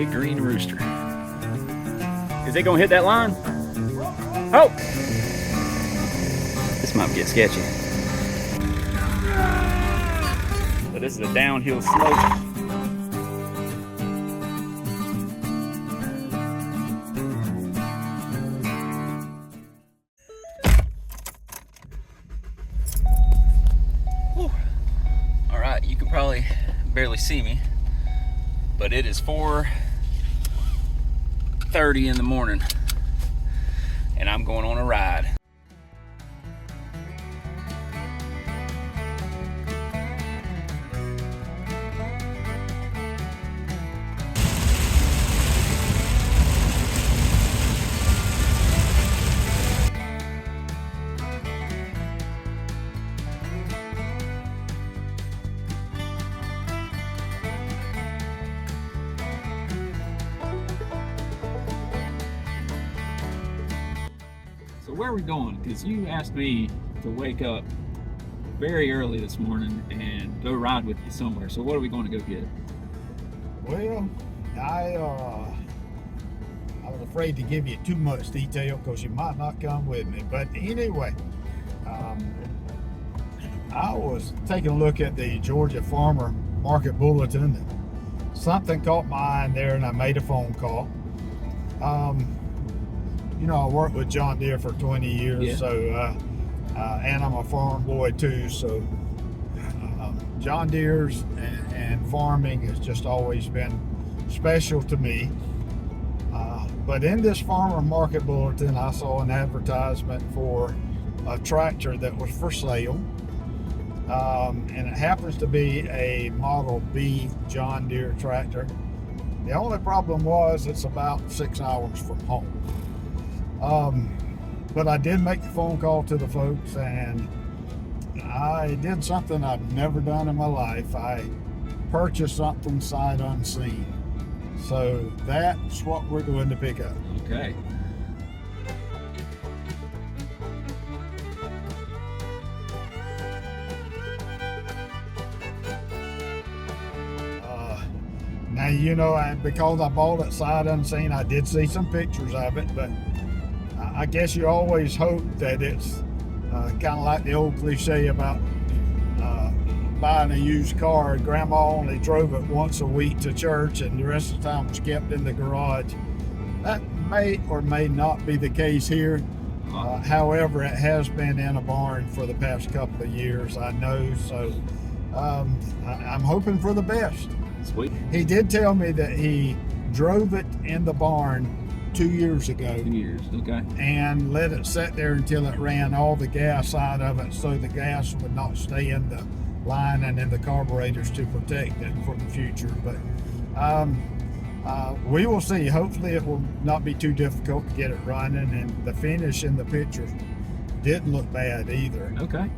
Big green rooster. Is it gonna hit that line? Oh! This might get sketchy. So this is a downhill slope. All right, you can probably barely see me, but it is 4:30 in the morning, and I'm going on a ride. So where are we going? Because you asked me to wake up very early this morning and go ride with you somewhere. So what are we going to go get? Well, I was afraid to give you too much detail because you might not come with me. But anyway, I was taking a look at the Georgia Farmer Market Bulletin. And something caught my eye in there, and I made a phone call. You know, I worked with John Deere for 20 years, Yeah. so and I'm a farm boy too. So John Deere's and farming has just always been special to me. But in this Farmer Market Bulletin, I saw an advertisement for a tractor that was for sale, and it happens to be a Model B John Deere tractor. The only problem was it's about 6 hours from home. But I did make the phone call to the folks, and I did something I've never done in my life. I purchased something sight unseen. So that's what we're going to pick up. Okay. Now, you know, because I bought it sight unseen, I did see some pictures of it, but I guess you always hope that it's kind of like the old cliche about buying a used car. Grandma only drove it once a week to church and the rest of the time was kept in the garage. That may or may not be the case here. However, it has been in a barn for the past couple of years, I know, so I'm hoping for the best. Sweet. He did tell me that he drove it in the barn 2 years ago. 2 years, okay. And let it sit there until it ran all the gas out of it so the gas would not stay in the line and in the carburetors to protect it for the future. But we will see. Hopefully it will not be too difficult to get it running, and the finish in the picture didn't look bad either. Okay.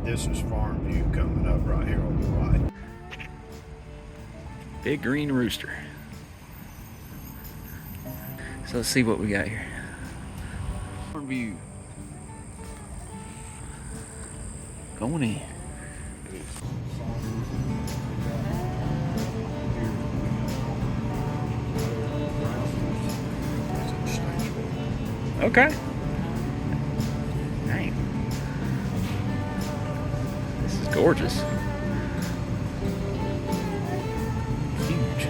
This is Farm View coming up right here on the right. Big green rooster. So let's see what we got here. Farm View. Going in. Okay. Dang. This is gorgeous. Huge.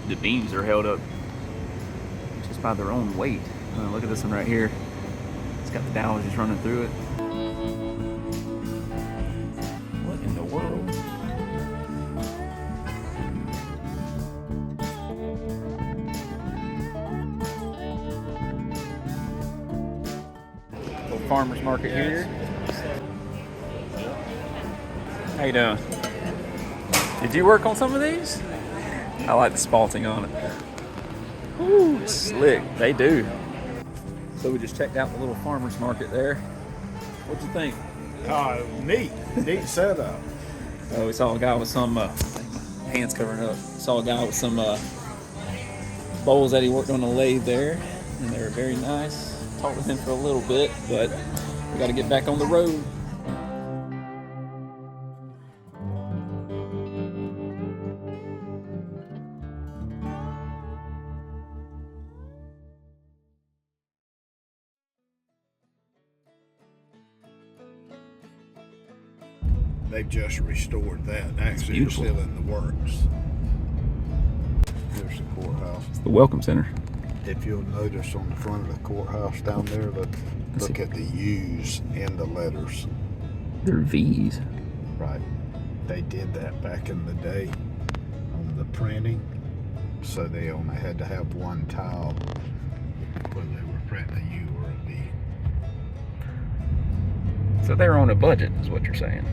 The beams are held up just by their own weight. Look at this one right here. It's Got the dowels just running through it. What in the world? Little farmer's market here. How you doing? Did you work on some of these? I like the spalting on it. Ooh, it's slick. They do. So we just checked out the little farmer's market there. What'd you think? Neat setup. Oh, we saw a guy with some hands covering up. Saw a guy with some bowls that he worked on the lathe there, and they were very nice. Talked with him for a little bit, but we got to get back on the road. They've just restored that. Actually, it's still in the works. Here's the courthouse. It's the Welcome Center. If you'll notice on the front of the courthouse down there, look at the U's in the letters. They're V's. Right. They did that back in the day on the printing, so they only had to have one tile when they were printing a U or a V. So they were on a budget, is what you're saying.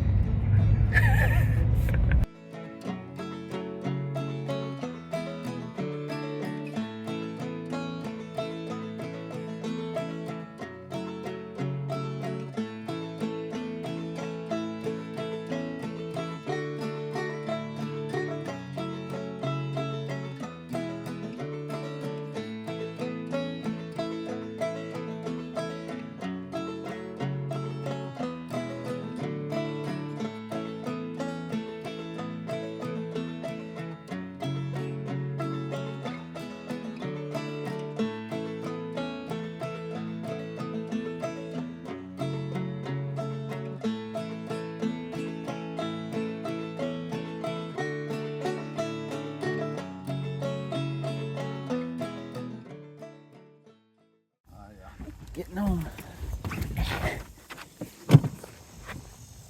Getting on.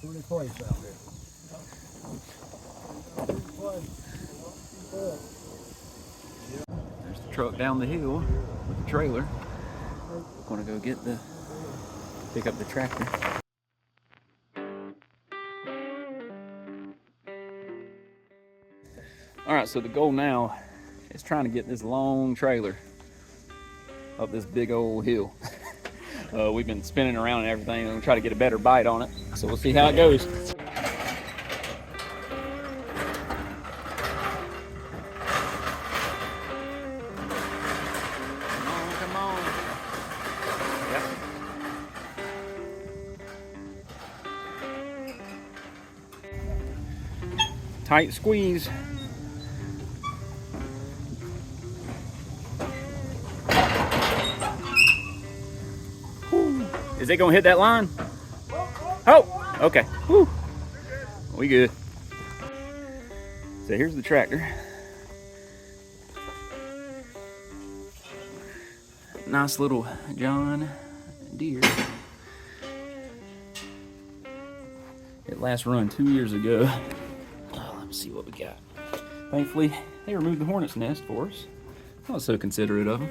Pretty place out there. There's the truck down the hill with the trailer. Gonna go pick up the tractor. All right, so the goal now is trying to get this long trailer up this big old hill. We've been spinning around and everything and try to get a better bite on it. So we'll see how it goes. Come on. Yep. Tight squeeze. Is it gonna hit that line? Oh, okay. Whew. We good. So here's the tractor. Nice little John Deere. It last run 2 years ago. Oh, let me see what we got. Thankfully, they removed the hornet's nest for us. I was so considerate of them.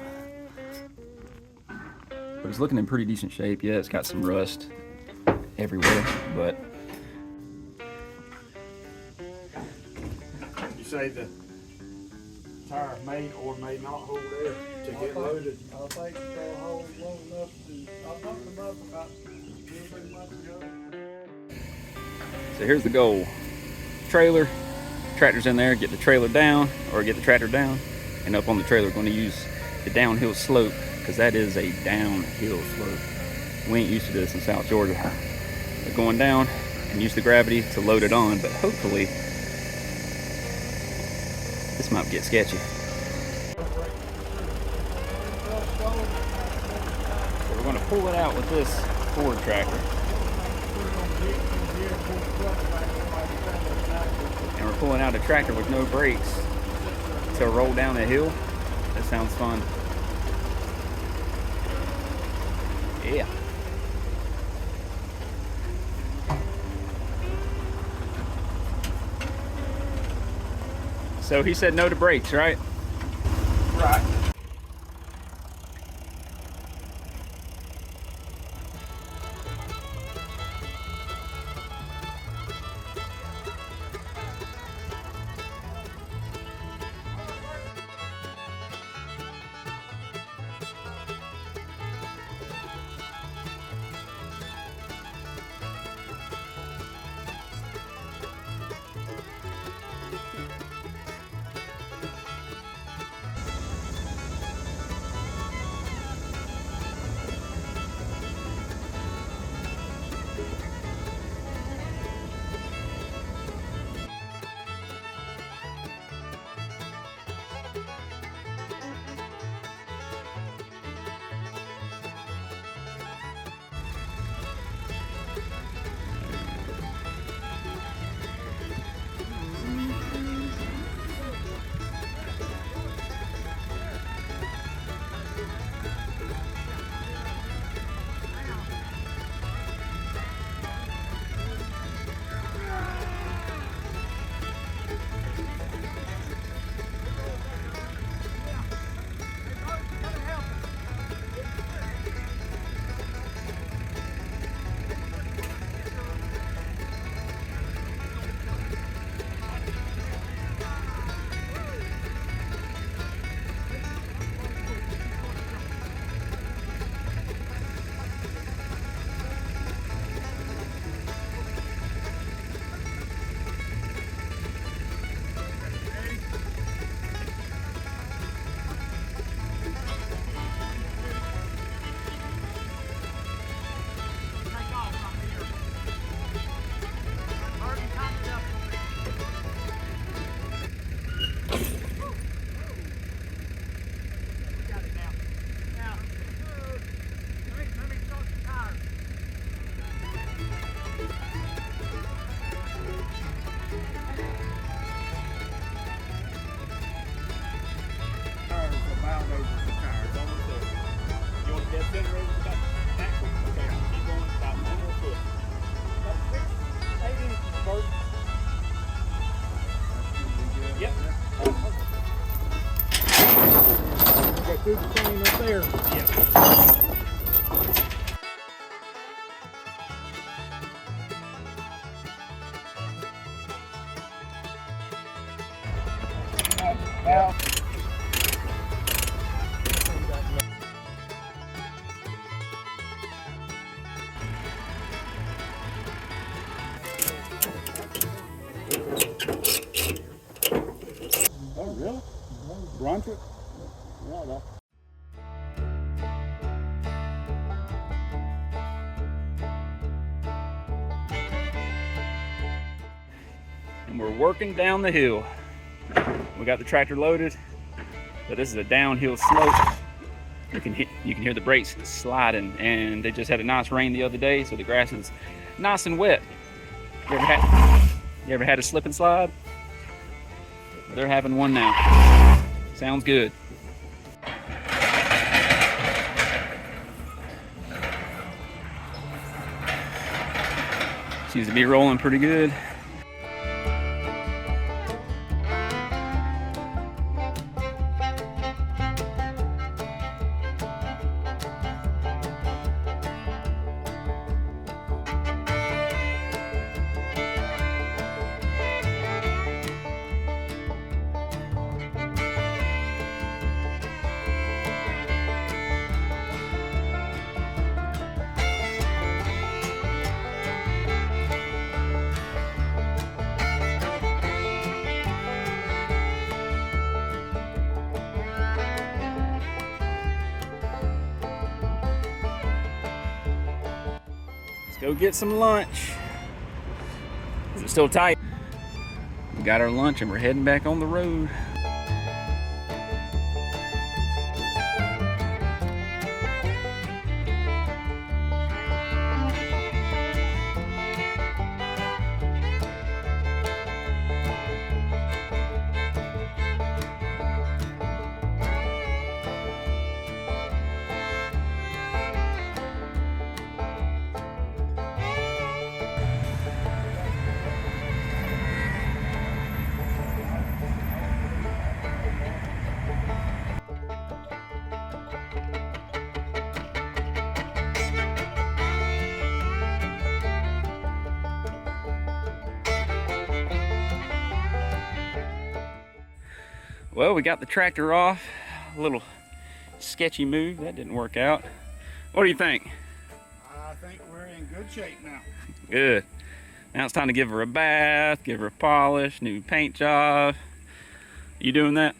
But it's looking in pretty decent shape. Yeah, it's got some rust everywhere, but. You say the tire may or may not hold air to get loaded. I think they'll hold long enough to. I bumped them up about 2 or 3 months ago. So here's the goal. Trailer, tractor's in there, get the trailer down, or get the tractor down, and up on the trailer, going to use the downhill slope, because that is a downhill slope. We ain't used to this in South Georgia. But going down and use the gravity to load it on, but hopefully this might get sketchy. So we're going to pull it out with this Ford tractor. And we're pulling out a tractor with no brakes to roll down the hill. That sounds fun. Yeah. So he said no to brakes, right? Right. Through the chain up there. Yeah. Oh, really? Brunswick? Yeah, that. And we're working down the hill. We got the tractor loaded, but this is a downhill slope. You can hear the brakes sliding, and they just had a nice rain the other day, so the grass is nice and wet. You ever had a slip and slide? They're having one now. Sounds good. Seems to be rolling pretty good. Let's go get some lunch. Is it still tight? We got our lunch and we're heading back on the road. Well, we got the tractor off. A little sketchy move. That didn't work out. What do you think? I think we're in good shape now. Good. Now it's time to give her a bath, give her a polish, new paint job. You doing that?